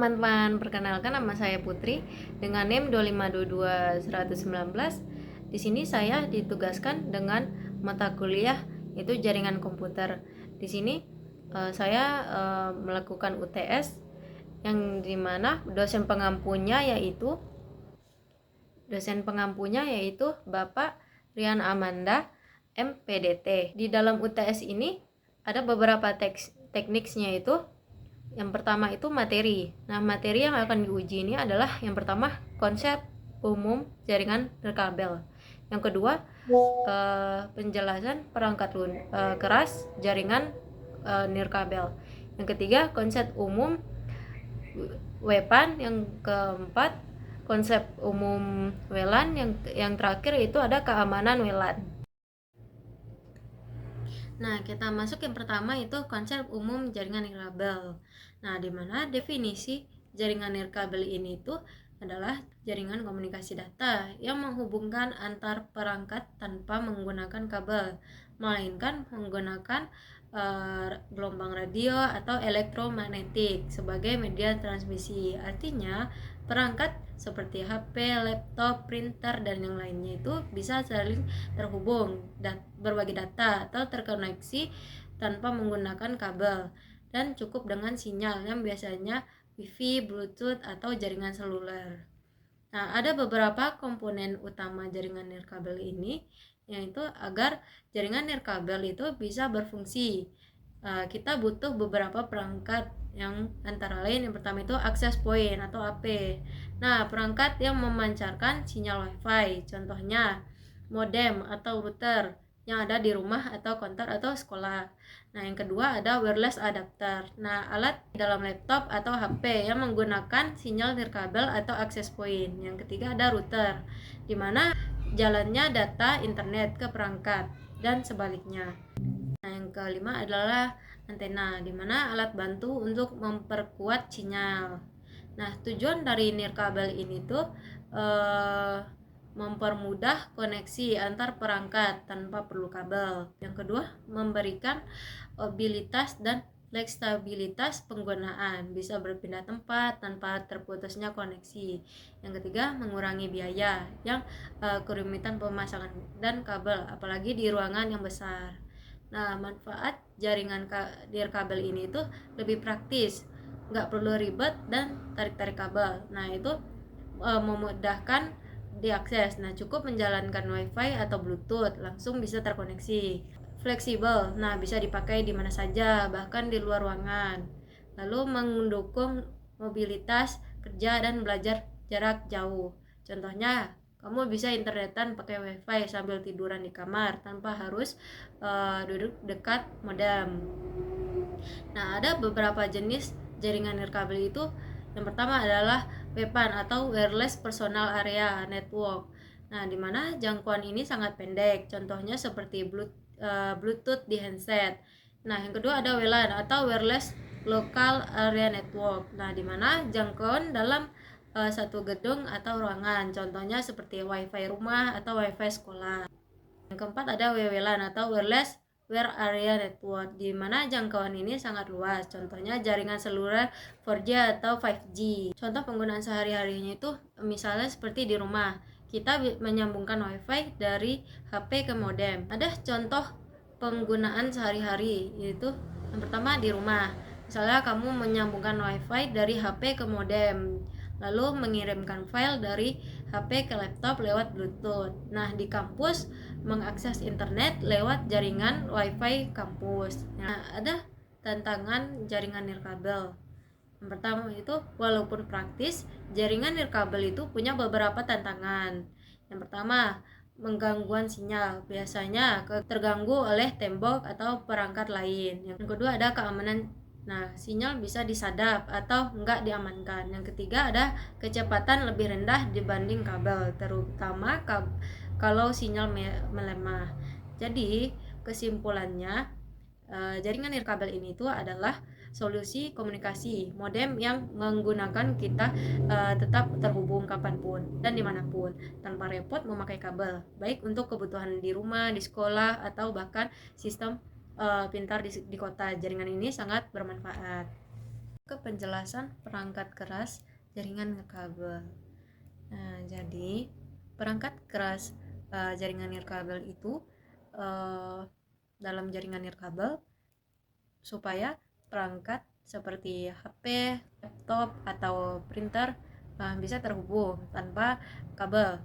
teman-teman, perkenalkan nama saya Putri dengan NIM 2522119. Di sini saya ditugaskan dengan mata kuliah yaitu jaringan komputer. Di sini saya melakukan UTS yang dimana dosen pengampunya yaitu Bapak Rian Amanda MPDT. Di dalam UTS ini ada beberapa tekniknya, itu yang pertama itu materi. Nah, materi yang akan diuji ini adalah yang pertama konsep umum jaringan nirkabel. Yang kedua penjelasan perangkat keras jaringan nirkabel. Yang ketiga konsep umum WPAN. Yang keempat konsep umum WLAN. Yang terakhir itu ada keamanan WLAN. Nah, kita masuk yang pertama itu konsep umum jaringan nirkabel. Nah, di mana definisi jaringan nirkabel ini itu adalah jaringan komunikasi data yang menghubungkan antar perangkat tanpa menggunakan kabel, melainkan menggunakan gelombang radio atau elektromagnetik sebagai media transmisi. Artinya, perangkat seperti HP, laptop, printer, dan yang lainnya itu bisa saling terhubung, berbagi data atau terkoneksi tanpa menggunakan kabel, dan cukup dengan sinyal yang biasanya Wi-Fi, Bluetooth, atau jaringan seluler. Nah, ada beberapa komponen utama jaringan nirkabel ini, yaitu agar jaringan nirkabel itu bisa berfungsi. Kita butuh beberapa perangkat yang antara lain yang pertama itu access point atau AP. Nah, perangkat yang memancarkan sinyal Wi-Fi, contohnya modem atau router yang ada di rumah atau kantor atau sekolah. Nah, yang kedua ada wireless adapter. Nah, alat dalam laptop atau HP yang menggunakan sinyal nirkabel atau access point. Yang ketiga ada router, di mana jalannya data internet ke perangkat dan sebaliknya. Nah, yang kelima adalah antena, di mana alat bantu untuk memperkuat sinyal. Nah, tujuan dari nirkabel ini tuh mempermudah koneksi antar perangkat tanpa perlu kabel. Yang kedua, memberikan mobilitas dan fleksibilitas penggunaan, bisa berpindah tempat tanpa terputusnya koneksi. Yang ketiga, mengurangi biaya yang kerumitan pemasangan dan kabel, apalagi di ruangan yang besar. Nah, manfaat jaringan nirkabel ini itu lebih praktis, nggak perlu ribet dan tarik-tarik kabel. Nah, itu memudahkan diakses. Nah, cukup menjalankan Wi-Fi atau Bluetooth, langsung bisa terkoneksi. Fleksibel, nah bisa dipakai di mana saja, bahkan di luar ruangan. Lalu mendukung mobilitas kerja dan belajar jarak jauh. Contohnya, kamu bisa internetan pakai Wi-Fi sambil tiduran di kamar tanpa harus duduk dekat modem. Nah, ada beberapa jenis jaringan nirkabel itu. Yang pertama adalah WPAN atau Wireless Personal Area Network. Nah, di mana jangkauan ini sangat pendek. Contohnya seperti Bluetooth di handset. Nah, yang kedua ada WLAN atau Wireless Local Area Network. Nah, di mana jangkauan dalam satu gedung atau ruangan. Contohnya seperti Wi-Fi rumah atau Wi-Fi sekolah. Yang keempat ada WLAN atau Wireless Wide Area Network, di mana jangkauan ini sangat luas. Contohnya jaringan seluler 4G atau 5G. Contoh penggunaan sehari-harinya itu misalnya seperti di rumah, kita menyambungkan Wi-Fi dari HP ke modem. Ada contoh penggunaan sehari-hari, yaitu yang pertama di rumah. Misalnya kamu menyambungkan Wi-Fi dari HP ke modem, lalu mengirimkan file dari HP ke laptop lewat Bluetooth. Nah, di kampus mengakses internet lewat jaringan Wi-Fi kampus. Nah, ada tantangan jaringan nirkabel. Yang pertama itu, walaupun praktis, jaringan nirkabel itu punya beberapa tantangan. Yang pertama, menggangguan sinyal, biasanya terganggu oleh tembok atau perangkat lain. Yang kedua ada keamanan. Nah, sinyal bisa disadap atau enggak diamankan. Yang ketiga ada kecepatan lebih rendah dibanding kabel, terutama kalau sinyal melemah. Jadi, kesimpulannya, jaringan nirkabel ini tuh adalah solusi komunikasi modem yang menggunakan kita tetap terhubung kapanpun dan dimanapun tanpa repot memakai kabel, baik untuk kebutuhan di rumah, di sekolah, atau bahkan sistem pintar di kota. Jaringan ini sangat bermanfaat. ke penjelasan perangkat keras jaringan nirkabel. Nah, jadi perangkat keras jaringan nirkabel itu dalam jaringan nirkabel supaya perangkat seperti HP, laptop, atau printer bisa terhubung tanpa kabel.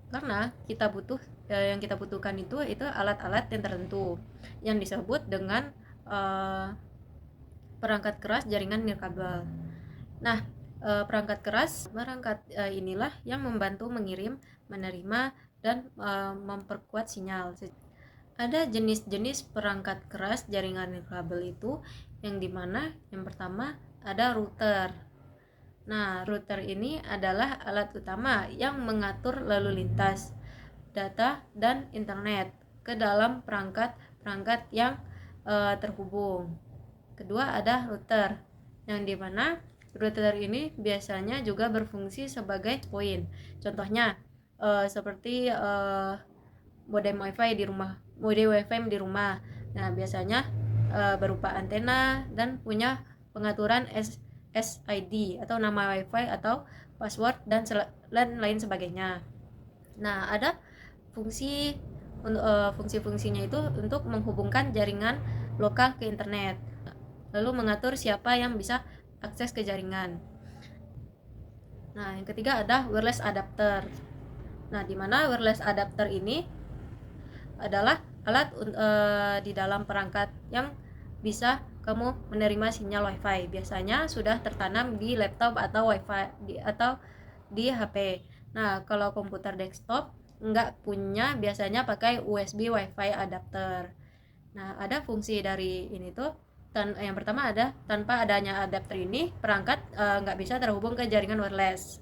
Karena yang kita butuhkan itu alat-alat yang tertentu yang disebut dengan perangkat keras jaringan nirkabel. Nah, perangkat inilah yang membantu mengirim, menerima, dan memperkuat sinyal. Ada jenis-jenis perangkat keras jaringan nirkabel itu, yang dimana yang pertama ada router. Nah, router ini adalah alat utama yang mengatur lalu lintas data dan internet ke dalam perangkat yang terhubung. Kedua ada router, yang dimana router ini biasanya juga berfungsi sebagai point. Contohnya seperti modem wifi di rumah. Nah, biasanya berupa antena dan punya pengaturan SID atau nama wifi atau password dan lain sebagainya. Nah, ada fungsinya itu untuk menghubungkan jaringan lokal ke internet, lalu mengatur siapa yang bisa akses ke jaringan. Nah, yang ketiga ada wireless adapter. Nah, di mana wireless adapter ini adalah alat di dalam perangkat yang bisa kamu menerima sinyal wifi. Biasanya sudah tertanam di laptop atau atau di HP. Nah, kalau komputer desktop nggak punya, biasanya pakai USB wifi adapter. Nah, ada fungsi dari ini tuh. Yang pertama ada, tanpa adanya adapter ini perangkat nggak bisa terhubung ke jaringan wireless.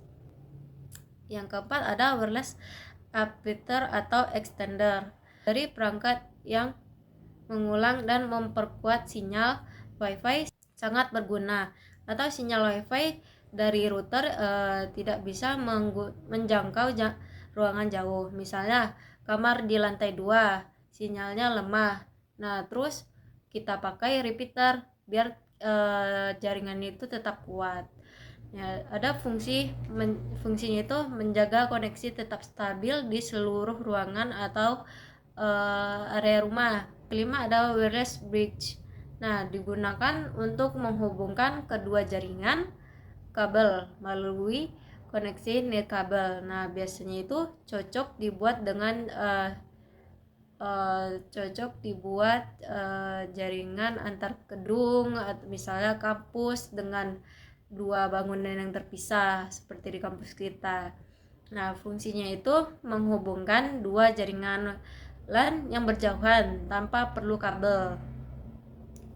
Yang keempat ada wireless amplifier atau extender, dari perangkat yang mengulang dan memperkuat sinyal wifi sangat berguna. Atau sinyal wifi dari router tidak bisa menjangkau ruangan jauh. Misalnya kamar di lantai 2 sinyalnya lemah. Nah, terus kita pakai repeater biar jaringan itu tetap kuat. Ya, ada fungsinya itu menjaga koneksi tetap stabil di seluruh ruangan atau area rumah. Kelima ada wireless bridge. Nah, digunakan untuk menghubungkan kedua jaringan kabel melalui koneksi nirkabel. Nah, biasanya itu cocok dibuat jaringan antar gedung, misalnya kampus dengan dua bangunan yang terpisah seperti di kampus kita. Nah, fungsinya itu menghubungkan dua jaringan LAN yang berjauhan tanpa perlu kabel.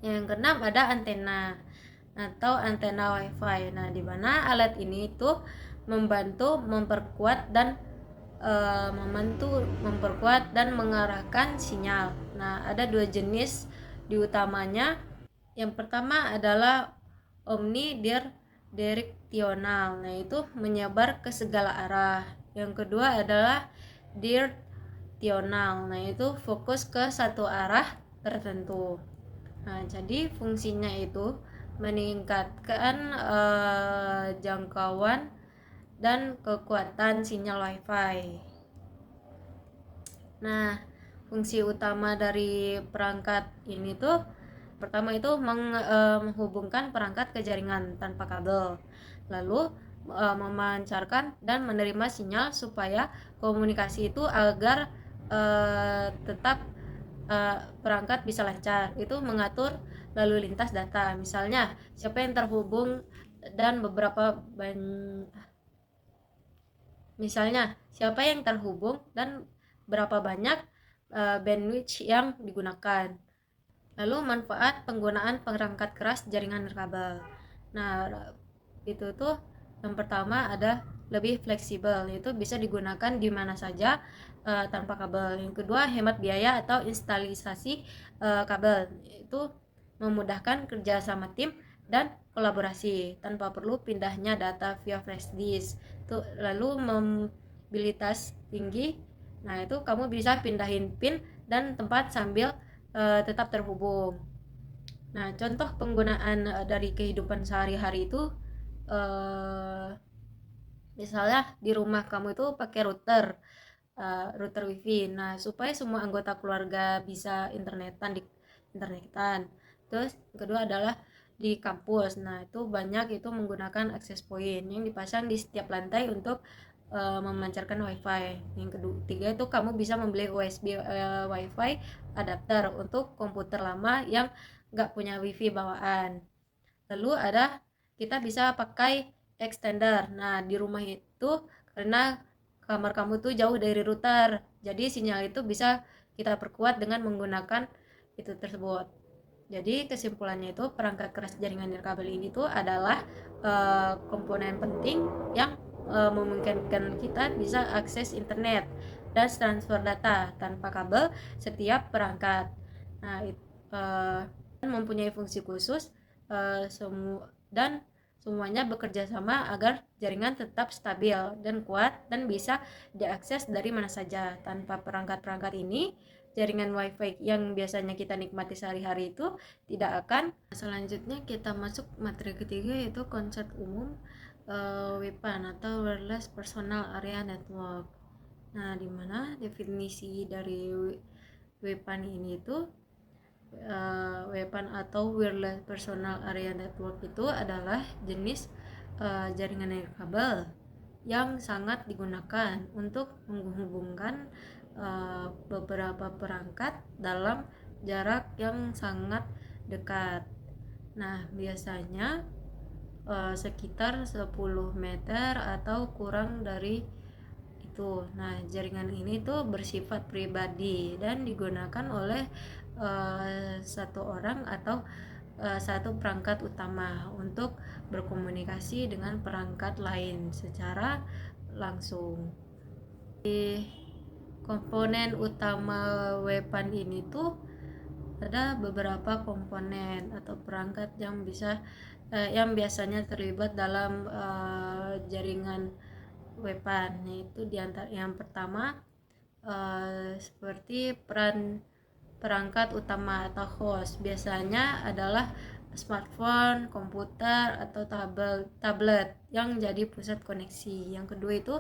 Yang keenam ada antena atau antena wifi. Nah, di mana alat ini itu membantu memperkuat dan mengarahkan sinyal. Nah, ada dua jenis diutamanya. Yang pertama adalah omnidirectional. Nah, itu menyebar ke segala arah. Yang kedua adalah directional. Nah, itu fokus ke satu arah tertentu. Nah, jadi fungsinya itu meningkatkan jangkauan dan kekuatan sinyal wifi. Nah, fungsi utama dari perangkat ini tuh pertama itu menghubungkan perangkat ke jaringan tanpa kabel, lalu memancarkan dan menerima sinyal supaya komunikasi itu agar tetap perangkat bisa lancar. Itu mengatur lalu lintas data, misalnya siapa yang terhubung dan berapa banyak bandwidth yang digunakan. Lalu manfaat penggunaan perangkat keras jaringan nirkabel. Nah, itu tuh yang pertama ada lebih fleksibel, yaitu bisa digunakan di mana saja tanpa kabel. Yang kedua, hemat biaya atau instalisasi kabel. Itu memudahkan kerja sama tim dan kolaborasi tanpa perlu pindahnya data via flash disk. Lalu mobilitas tinggi. Nah, itu kamu bisa pindahin pin dan tempat sambil tetap terhubung. Nah, contoh penggunaan dari kehidupan sehari-hari itu, misalnya di rumah kamu itu pakai router wifi. Nah, supaya semua anggota keluarga bisa internetan. Terus kedua adalah di kampus. Nah, itu banyak itu menggunakan access point yang dipasang di setiap lantai untuk memancarkan wifi. Yang ketiga itu kamu bisa membeli USB wifi adapter untuk komputer lama yang nggak punya wifi bawaan. Lalu ada kita bisa pakai extender. Nah, di rumah itu karena kamar kamu tuh jauh dari router, jadi sinyal itu bisa kita perkuat dengan menggunakan itu tersebut. Jadi kesimpulannya itu perangkat keras jaringan nirkabel ini tuh adalah komponen penting yang memungkinkan kita bisa akses internet dan transfer data tanpa kabel setiap perangkat. Nah, mempunyai fungsi khusus dan semuanya bekerja sama agar jaringan tetap stabil dan kuat dan bisa diakses dari mana saja. Tanpa perangkat-perangkat ini, jaringan wifi yang biasanya kita nikmati sehari-hari itu tidak akan. Selanjutnya kita masuk materi ketiga, yaitu konsep umum WPAN atau Wireless Personal Area Network. Nah, dimana definisi dari WPAN ini itu WPAN atau Wireless Personal Area Network itu adalah jenis jaringan nirkabel yang sangat digunakan untuk menghubungkan beberapa perangkat dalam jarak yang sangat dekat. Nah, biasanya sekitar 10 meter atau kurang dari itu. Nah, jaringan ini tuh bersifat pribadi dan digunakan oleh satu orang atau satu perangkat utama untuk berkomunikasi dengan perangkat lain secara langsung. Di komponen utama WPAN ini tuh ada beberapa komponen atau perangkat yang yang biasanya terlibat dalam jaringan WPAN, yaitu yang pertama seperti perangkat utama atau host biasanya adalah smartphone, komputer atau tablet yang jadi pusat koneksi. Yang kedua itu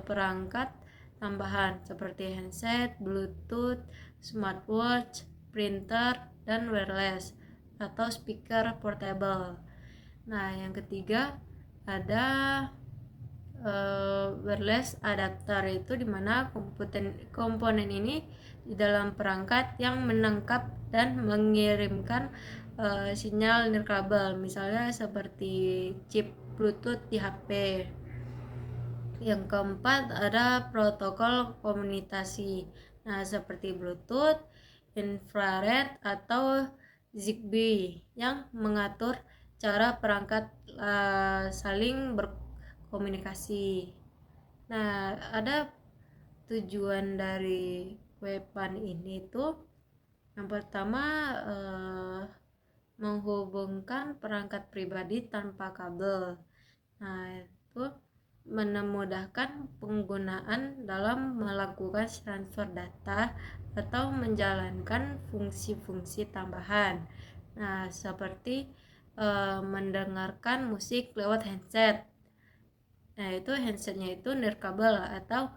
perangkat tambahan seperti handset, bluetooth, smartwatch, printer, dan wireless atau speaker portable. Nah, yang ketiga ada wireless adapter, itu dimana komponen ini di dalam perangkat yang menangkap dan mengirimkan sinyal nirkabel, misalnya seperti chip bluetooth di HP. Yang keempat ada protokol komunikasi, nah seperti bluetooth, infrared atau Zigbee yang mengatur cara perangkat saling berkomunikasi. Nah, ada tujuan dari WPAN ini tuh yang pertama menghubungkan perangkat pribadi tanpa kabel. Nah, itu memudahkan penggunaan dalam melakukan transfer data atau menjalankan fungsi-fungsi tambahan. Nah, seperti mendengarkan musik lewat handset. Nah, itu handsetnya itu nirkabel atau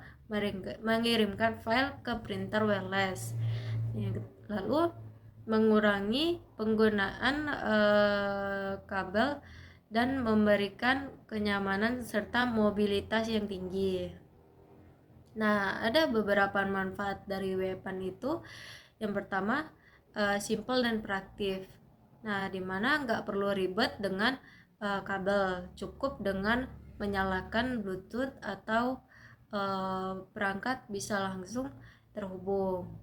mengirimkan file ke printer wireless. Lalu mengurangi penggunaan kabel dan memberikan kenyamanan serta mobilitas yang tinggi. Nah, ada beberapa manfaat dari WPAN itu. Yang pertama, simple dan praktis. Nah, dimana nggak perlu ribet dengan kabel, cukup dengan menyalakan Bluetooth atau perangkat bisa langsung terhubung.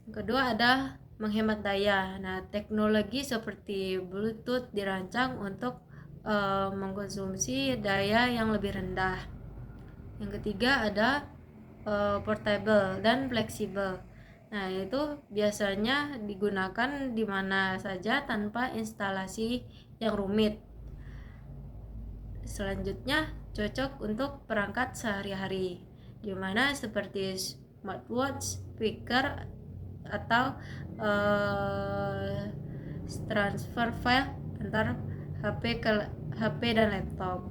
Yang kedua ada menghemat daya. Nah, teknologi seperti Bluetooth dirancang untuk mengkonsumsi daya yang lebih rendah. Yang ketiga ada portable dan fleksibel. Nah, itu biasanya digunakan di mana saja tanpa instalasi yang rumit. Selanjutnya cocok untuk perangkat sehari-hari, di mana seperti smartwatch, speaker, atau transfer file antar HP dan laptop.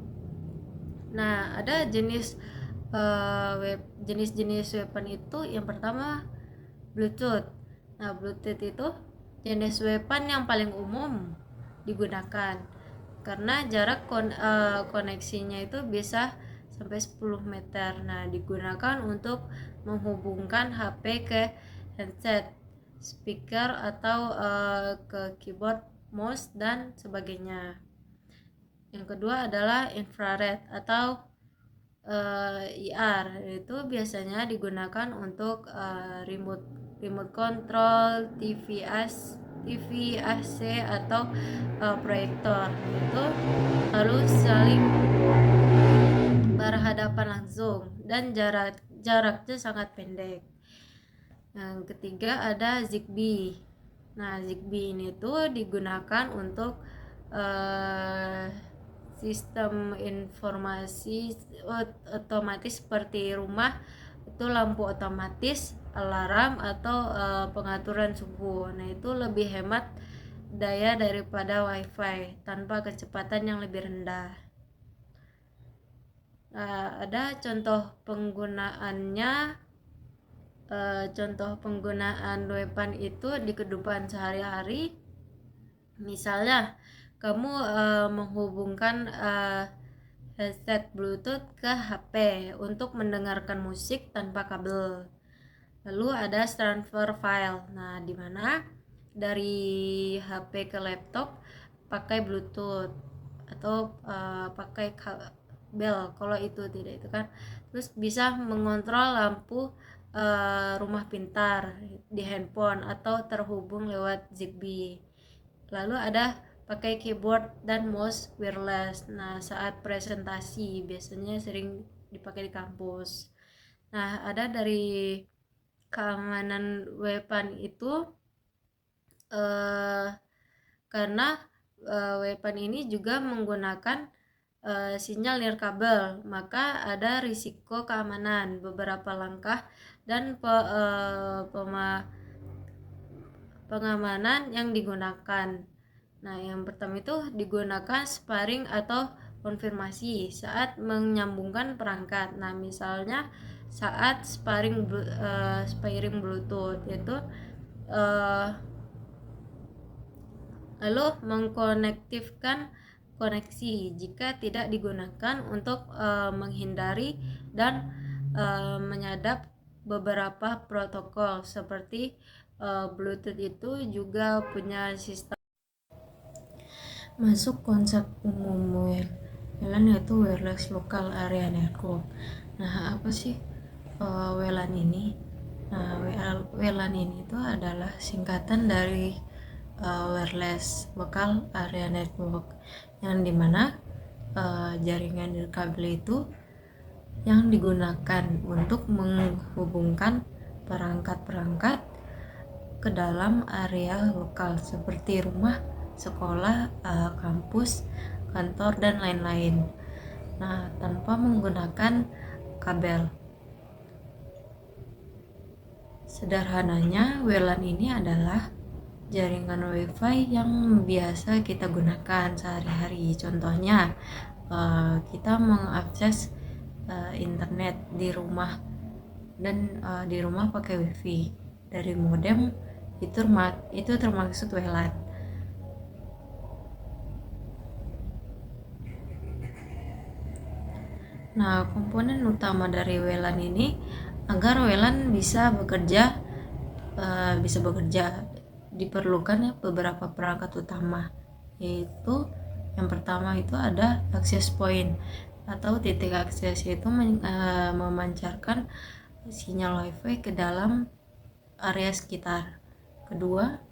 Nah, ada jenis-jenis weapon itu. Yang pertama Bluetooth. Nah, Bluetooth itu jenis weapon yang paling umum digunakan karena jarak koneksinya itu bisa sampai 10 meter. Nah, digunakan untuk menghubungkan HP ke handset, speaker, atau ke keyboard, mouse, dan sebagainya. Yang kedua adalah infrared atau IR. Itu biasanya digunakan untuk remote control, TV AC atau proyektor. Itu lalu saling berhadapan langsung dan jaraknya sangat pendek. Yang ketiga ada Zigbee. Nah, Zigbee ini tuh digunakan untuk sistem informasi otomatis seperti rumah itu lampu otomatis, alarm, atau pengaturan suhu. Nah, itu lebih hemat daya daripada WiFi tanpa kecepatan yang lebih rendah. Ada contoh penggunaannya. Contoh penggunaan weapon itu di kehidupan sehari-hari. Misalnya kamu menghubungkan headset Bluetooth ke HP untuk mendengarkan musik tanpa kabel. Lalu ada transfer file. Nah, di mana dari HP ke laptop pakai Bluetooth atau pakai kabel. Kalau itu tidak, itu kan. Terus bisa mengontrol lampu rumah pintar di handphone atau terhubung lewat Zigbee. Lalu ada pakai keyboard dan mouse wireless. Nah, saat presentasi biasanya sering dipakai di kampus. Nah, ada dari keamanan weapon itu karena weapon ini juga menggunakan sinyal nirkabel, maka ada risiko keamanan. Beberapa langkah dan pengamanan yang digunakan. Nah, yang pertama itu digunakan sparring atau konfirmasi saat menyambungkan perangkat. Nah, misalnya saat sparring Bluetooth, yaitu lalu mengkonektifkan koneksi jika tidak digunakan untuk menghindari dan menyadap beberapa protokol seperti Bluetooth itu juga punya sistem masuk konsep umum WLAN, yaitu Wireless Local Area Network. Nah, apa sih WLAN ini? Nah, WLAN ini itu adalah singkatan dari Wireless Local Area Network, yang dimana jaringan nirkabel itu yang digunakan untuk menghubungkan perangkat-perangkat ke dalam area lokal seperti rumah, sekolah, kampus, kantor, dan lain-lain. Nah, tanpa menggunakan kabel. Sederhananya, WLAN ini adalah jaringan WiFi yang biasa kita gunakan sehari-hari. Contohnya, kita mengakses internet di rumah, dan di rumah pakai WiFi dari modem, itu termaksud WLAN. Nah, komponen utama dari WLAN ini, agar WLAN bisa bekerja diperlukan beberapa perangkat utama, yaitu yang pertama itu ada access point atau titik akses, yaitu memancarkan sinyal WiFi ke dalam area sekitar. Kedua,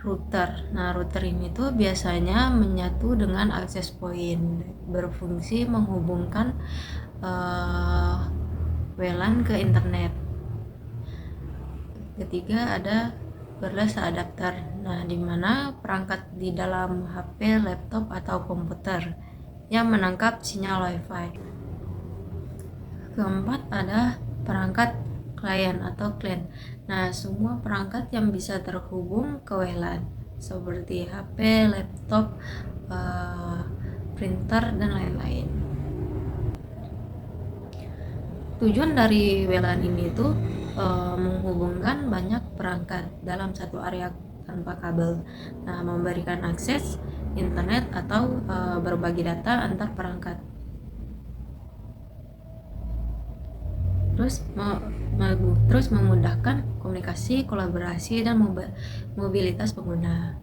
router. Nah, router ini tuh biasanya menyatu dengan access point, berfungsi menghubungkan WLAN ke internet. Ketiga, ada wireless adapter. Nah, di mana perangkat di dalam HP, laptop, atau komputer yang menangkap sinyal WiFi. Keempat, ada perangkat klien atau client. Nah, semua perangkat yang bisa terhubung ke WLAN seperti HP, laptop, printer, dan lain-lain. Tujuan dari WLAN ini tuh menghubungkan banyak perangkat dalam satu area tanpa kabel. Nah, memberikan akses internet atau berbagi data antar perangkat. Terus memudahkan komunikasi, kolaborasi, dan mobilitas pengguna.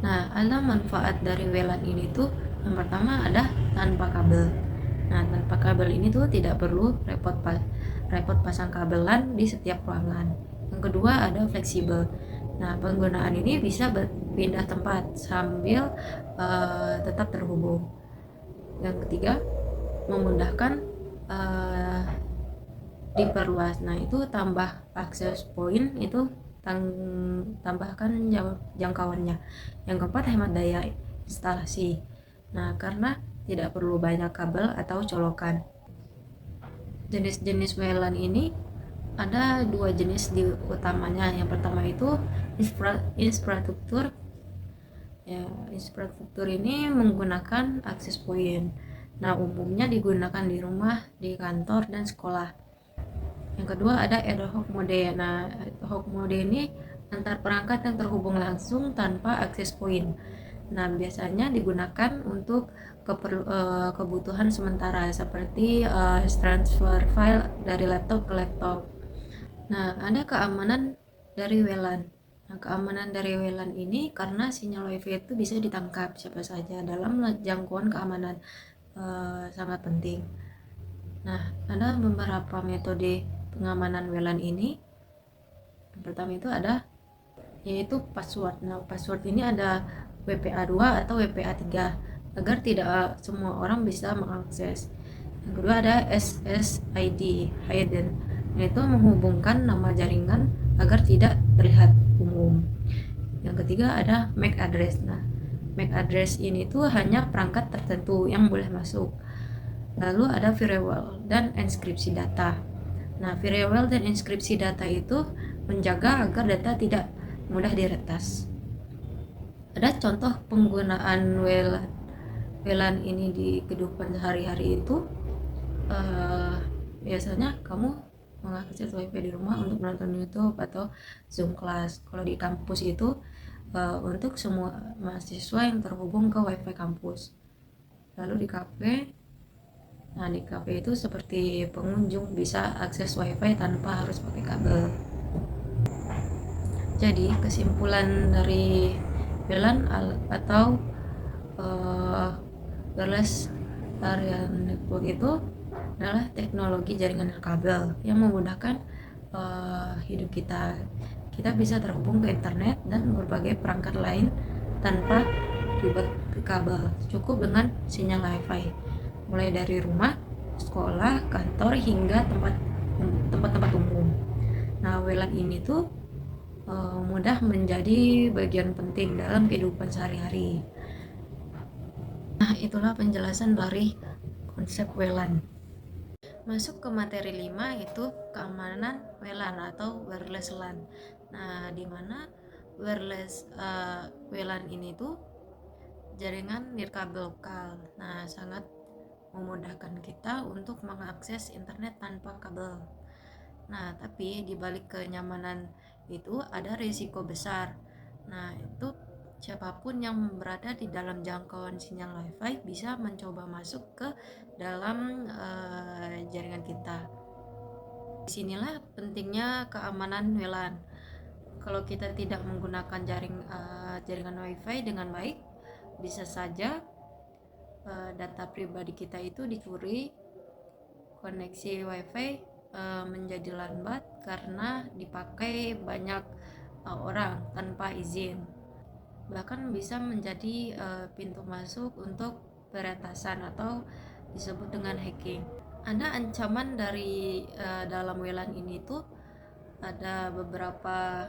Nah, ada manfaat dari WLAN ini tuh, yang pertama ada tanpa kabel. Nah, tanpa kabel ini tuh tidak perlu repot pasang kabelan di setiap ruangan. Yang kedua ada fleksibel. Nah, penggunaan ini bisa berpindah tempat sambil tetap terhubung. Yang ketiga, memudahkan diperluas. Nah, itu tambah akses point, itu tambahkan jangkauannya. Yang keempat, hemat daya instalasi. Nah, karena tidak perlu banyak kabel atau colokan. Jenis-jenis WLAN ini ada dua jenis utamanya. Yang pertama itu infrastruktur. Ya, infrastruktur ini menggunakan akses point. Nah, umumnya digunakan di rumah, di kantor, dan sekolah. Yang kedua ada ad hoc mode. Nah, ad hoc mode ini antar perangkat yang terhubung langsung tanpa akses point. Nah, biasanya digunakan untuk kebutuhan sementara seperti transfer file dari laptop ke laptop. Nah, ada keamanan dari WLAN. Nah, keamanan dari WLAN ini karena sinyal WiFi itu bisa ditangkap siapa saja dalam jangkauan keamanan sangat penting. Nah, ada beberapa metode pengamanan WLAN ini. Yang pertama itu ada yaitu password. Nah, password ini ada WPA2 atau WPA3 agar tidak semua orang bisa mengakses. Yang kedua ada SSID, hidden, yaitu menghubungkan nama jaringan agar tidak terlihat umum. Yang ketiga ada MAC address. Nah, MAC address ini tuh hanya perangkat tertentu yang boleh masuk. Lalu ada firewall dan enkripsi data. Nah, firewall dan enkripsi data itu menjaga agar data tidak mudah diretas. Ada contoh penggunaan WLAN ini di kehidupan sehari-hari itu. Biasanya kamu mengakses WiFi di rumah untuk menonton YouTube atau Zoom kelas. Kalau di kampus itu untuk semua mahasiswa yang terhubung ke WiFi kampus. Lalu di kafe, nah di kafe itu seperti pengunjung bisa akses WiFi tanpa harus pakai kabel. Jadi kesimpulan dari WLAN atau wireless area network itu adalah teknologi jaringan kabel yang memudahkan hidup kita. Kita bisa terhubung ke internet dan berbagai perangkat lain tanpa ribet kabel. Cukup dengan sinyal WiFi. Mulai dari rumah, sekolah, kantor hingga tempat-tempat umum. Nah, WLAN ini tuh mudah menjadi bagian penting dalam kehidupan sehari-hari. Nah, itulah penjelasan dari konsep WLAN. Masuk ke materi 5 itu keamanan WLAN atau wireless LAN. Nah, di mana wireless WLAN ini tuh jaringan nirkabel lokal. Nah, sangat memudahkan kita untuk mengakses internet tanpa kabel. Nah, tapi di balik kenyamanan itu ada risiko besar. Nah, itu siapapun yang berada di dalam jangkauan sinyal WiFi bisa mencoba masuk ke dalam jaringan kita. Disinilah pentingnya keamanan WLAN. Kalau kita tidak menggunakan jaringan WiFi dengan baik, bisa saja data pribadi kita itu dicuri, koneksi WiFi menjadi lambat karena dipakai banyak orang tanpa izin. Bahkan bisa menjadi pintu masuk untuk peretasan atau disebut dengan hacking. Ada ancaman dari dalam WLAN ini tuh ada beberapa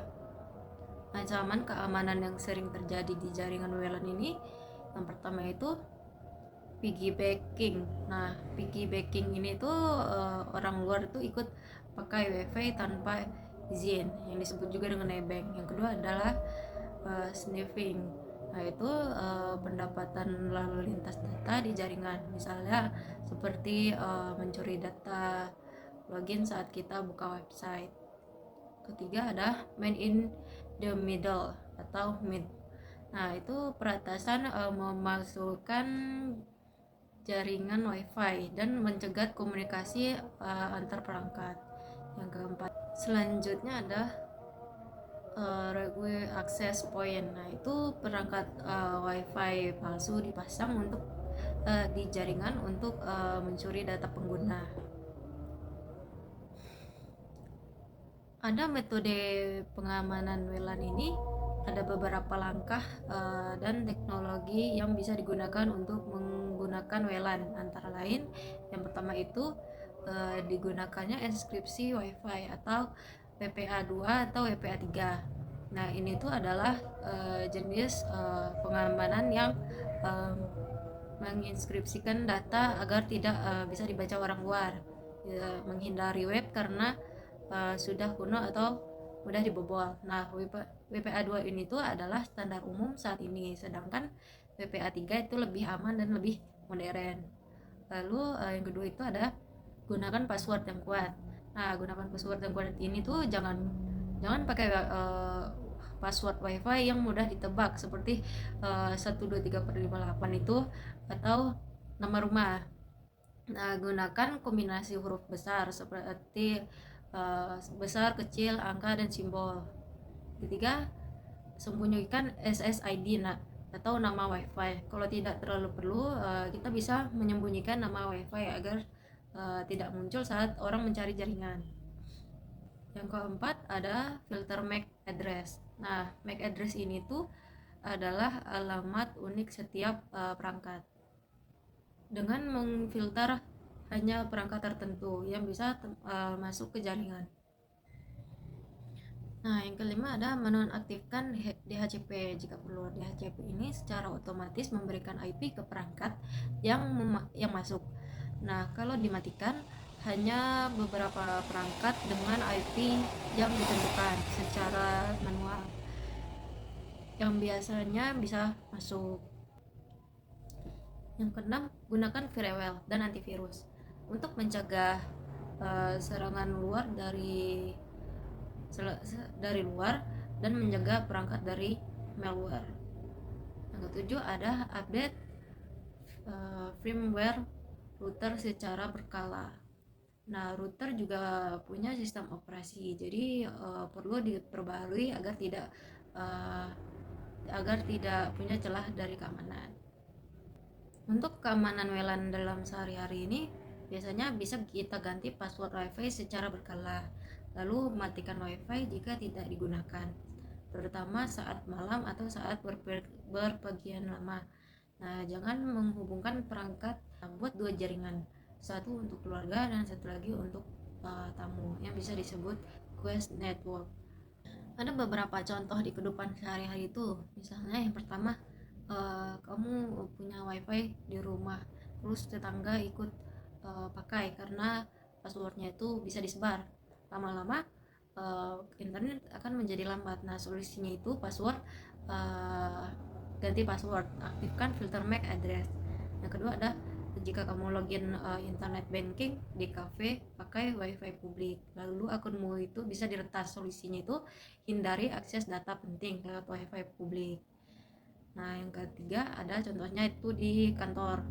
ancaman keamanan yang sering terjadi di jaringan WLAN ini. Yang pertama itu piggybacking. Nah, piggybacking ini tuh orang luar itu ikut pakai wifi tanpa izin, yang disebut juga dengan nebeng. Yang kedua adalah sniffing. Nah, itu pendapatan lalu lintas data di jaringan, misalnya seperti mencuri data login saat kita buka website. Ketiga ada man in the middle atau mid. Nah, itu peretasan memasukkan jaringan wifi dan mencegah komunikasi antar perangkat. Yang keempat, selanjutnya ada Rogue access point. Nah, itu perangkat wifi palsu dipasang untuk di jaringan untuk mencuri data pengguna. Ada metode pengamanan WLAN ini, ada beberapa langkah dan teknologi yang bisa digunakan untuk menggunakan WLAN. Antara lain, yang pertama itu digunakannya enkripsi WiFi atau WPA2 atau WPA3. Nah, ini tuh adalah jenis pengamanan yang menginskripsikan data agar tidak bisa dibaca orang luar, menghindari web karena sudah kuno atau mudah dibobol. Nah, WPA2 ini tuh adalah standar umum saat ini, sedangkan WPA3 itu lebih aman dan lebih modern. Lalu yang kedua itu ada gunakan password yang kuat. Nah, gunakan password yang kuat ini tuh jangan pakai password wifi yang mudah ditebak seperti 123/58 itu atau nama rumah. Nah, gunakan kombinasi huruf besar seperti besar, kecil, angka, dan simbol. Ketiga, sembunyikan SSID atau nama wifi. Kalau tidak terlalu perlu, kita bisa menyembunyikan nama wifi agar tidak muncul saat orang mencari jaringan. Yang keempat ada filter MAC address. Nah, MAC address ini tuh adalah alamat unik setiap perangkat. Dengan memfilter hanya perangkat tertentu yang bisa masuk ke jaringan. Nah, yang kelima ada menonaktifkan DHCP. Jika perlu, DHCP ini secara otomatis memberikan IP ke perangkat yang masuk. Nah, kalau dimatikan, hanya beberapa perangkat dengan IP yang ditentukan secara manual yang biasanya bisa masuk. Yang keenam, gunakan firewall dan antivirus untuk mencegah serangan luar dari luar dan menjaga perangkat dari malware. Yang ketujuh ada update firmware router secara berkala. Nah, router juga punya sistem operasi, jadi perlu diperbarui agar tidak punya celah dari keamanan. Untuk keamanan WLAN dalam sehari-hari ini, biasanya bisa kita ganti password WiFi secara berkala, lalu matikan WiFi jika tidak digunakan, terutama saat malam atau saat berpergian lama. Nah, jangan menghubungkan perangkat buat dua jaringan, satu untuk keluarga dan satu lagi untuk tamu, yang bisa disebut guest network. Ada beberapa contoh di kehidupan sehari-hari itu, misalnya yang pertama, kamu punya wifi di rumah, terus tetangga ikut pakai karena passwordnya itu bisa disebar. Lama-lama internet akan menjadi lambat. Nah, solusinya itu ganti password, aktifkan filter MAC address. Yang kedua ada jika kamu login internet banking di cafe, pakai wifi publik, lalu akunmu itu bisa diretas. Solusinya itu hindari akses data penting lewat wifi publik. Nah, yang ketiga ada contohnya itu di kantor.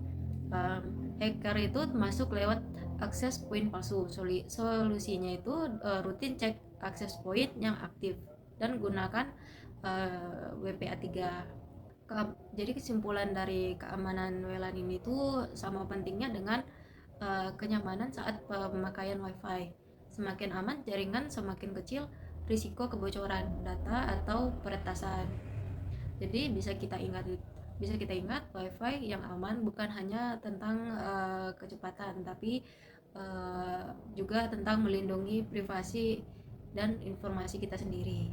Hacker itu masuk lewat akses point palsu. Solusinya itu rutin cek akses point yang aktif dan gunakan WPA3. Jadi kesimpulan dari keamanan WLAN ini tuh sama pentingnya dengan kenyamanan saat pemakaian WiFi. Semakin aman jaringan, semakin kecil risiko kebocoran data atau peretasan. Jadi bisa kita ingat WiFi yang aman bukan hanya tentang kecepatan, tapi juga tentang melindungi privasi dan informasi kita sendiri.